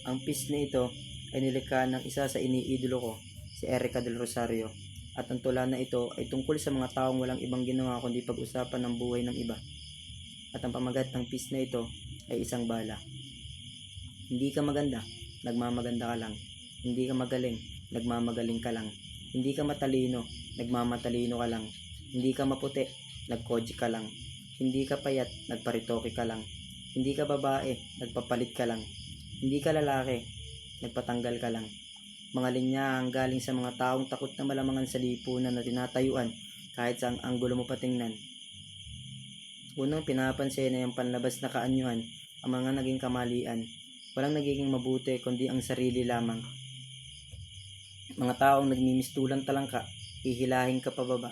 Ang piece na ito ay nilikha ng isa sa iniidolo ko, si Erica del Rosario. At ang tula na ito ay tungkol sa mga taong walang ibang ginawa kundi pag-usapan ng buhay ng iba. At ang pamagat ng piece na ito ay isang bala. Hindi ka maganda, nagmamaganda ka lang. Hindi ka magaling, nagmamagaling ka lang. Hindi ka matalino, nagmamatalino ka lang. Hindi ka maputi, nagkoji ka lang. Hindi ka payat, nagparitoke ka lang. Hindi ka babae, nagpapalit ka lang. Hindi ka lalaki, nagpatanggal ka lang. Mga linya ang galing sa mga taong takot na malamangan sa lipunan na tinatayuan kahit sa ang anggulo mo patingnan. Unang pinapansin ay ang panlabas na kaanyuan, ang mga naging kamalian. Walang nagiging mabuti kundi ang sarili lamang. Mga taong nagmimistulang talangka, hihilahin ka pababa.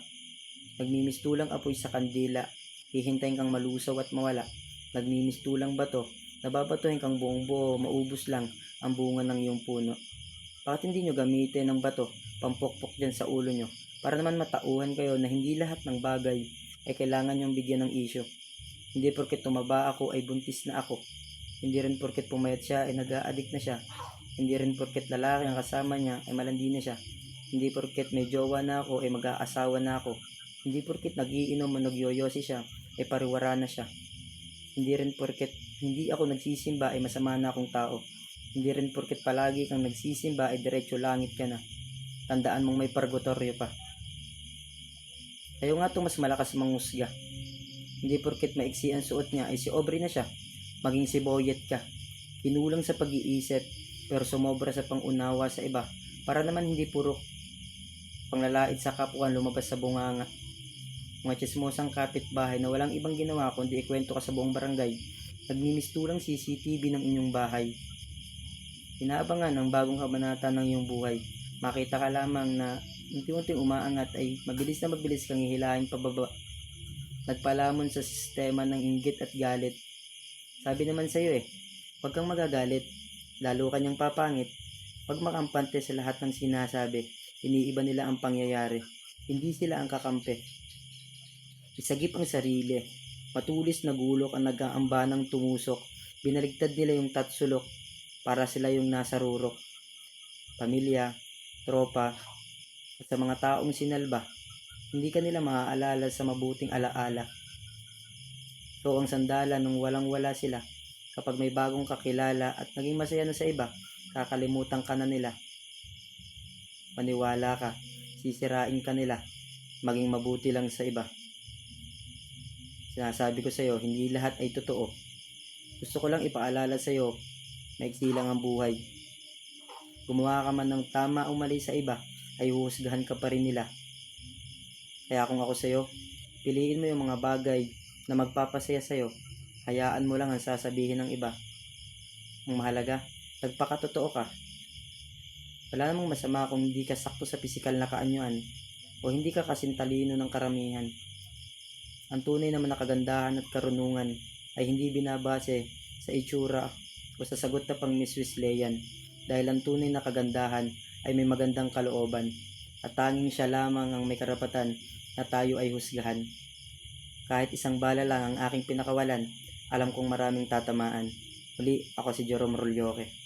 Nagmimistulang apoy sa kandila, hihintayin kang malusaw at mawala. Nagmimistulang bato, nababatuhin kang buong buo, maubos lang ang bunga ng iyong puno. Bakit hindi nyo gamitin ang bato, pampokpok dyan sa ulo nyo, para naman matauhan kayo na hindi lahat ng bagay ay kailangan nyong bigyan ng isyo. Hindi porket tumaba ako ay buntis na ako. Hindi rin porket pumayat siya ay nag-a-addict na siya. Hindi rin porket lalaki ang kasama niya ay malandi na siya. Hindi porket may jowa na ako ay mag-aasawa na ako. Hindi porket nagiinom o nagyoyosi siya ay pariwara na siya. Hindi rin porket hindi ako nagsisimba ay masama na akong tao. Hindi rin porket palagi kang nagsisimba ay diretso langit ka na. Tandaan mong may purgatorio pa. Kayo nga itong mas malakas manghusga. Hindi porket maiksi ang suot niya ay si Aubrey na siya. Maging si Boyet ka. Kinulang sa pag-iisip pero sumobra sa pangunawa sa iba para naman hindi puro panglalait sa kapwa lumabas sa bunganga. Mga chismosang kapitbahay na walang ibang ginawa kundi ikwento ka sa buong barangay. Nagmimistulang CCTV ng inyong bahay. Inaabangan ang bagong kabanata ng iyong buhay. Makita ka lamang na unti-unting umaangat ay mabilis kang hihilahin pababa. Nagpalamon sa sistema ng inggit at galit. Sabi naman sa iyo huwag kang magagalit, lalo kanyang papangit. Huwag makampante sa lahat ng sinasabi, iniiba nila ang pangyayari, hindi sila ang kakampi. Isagip ang sarili, matulis na gulok ang nag-aamba ng tumusok, binaligtad nila yung tatsulok para sila yung nasa rurok. Pamilya, tropa, at sa mga taong sinalba, hindi ka nila maaalala sa mabuting alaala. So ang sandala nung walang-wala sila, kapag may bagong kakilala at naging masaya na sa iba, kakalimutan ka na nila. Maniwala ka, sisirain ka nila, maging mabuti lang sa iba. Sinasabi ko sa iyo, hindi lahat ay totoo. Gusto ko lang ipaalala sa iyo, maiksi lang ang buhay. Gumawa ka man ng tama o mali sa iba, ay huhusgahan ka pa rin nila. Kaya kung ako sa iyo, piliin mo yung mga bagay na magpapasaya sa'yo, hayaan mo lang ang sasabihin ng iba. Ang mahalaga, nagpakatotoo ka. Wala namang masama kung hindi ka sakto sa pisikal na kaanyuan o hindi ka kasintalino ng karamihan. Ang tunay naman na kagandahan at karunungan ay hindi binabase sa itsura o sa sagot na pang Miss Wesleyan, dahil ang tunay na kagandahan ay may magandang kalooban at tanging siya lamang ang may karapatan na tayo ay husgahan. Kahit isang bala lang ang aking pinakawalan, alam kong maraming tatamaan. Muli, ako si Jerome Rolyoque.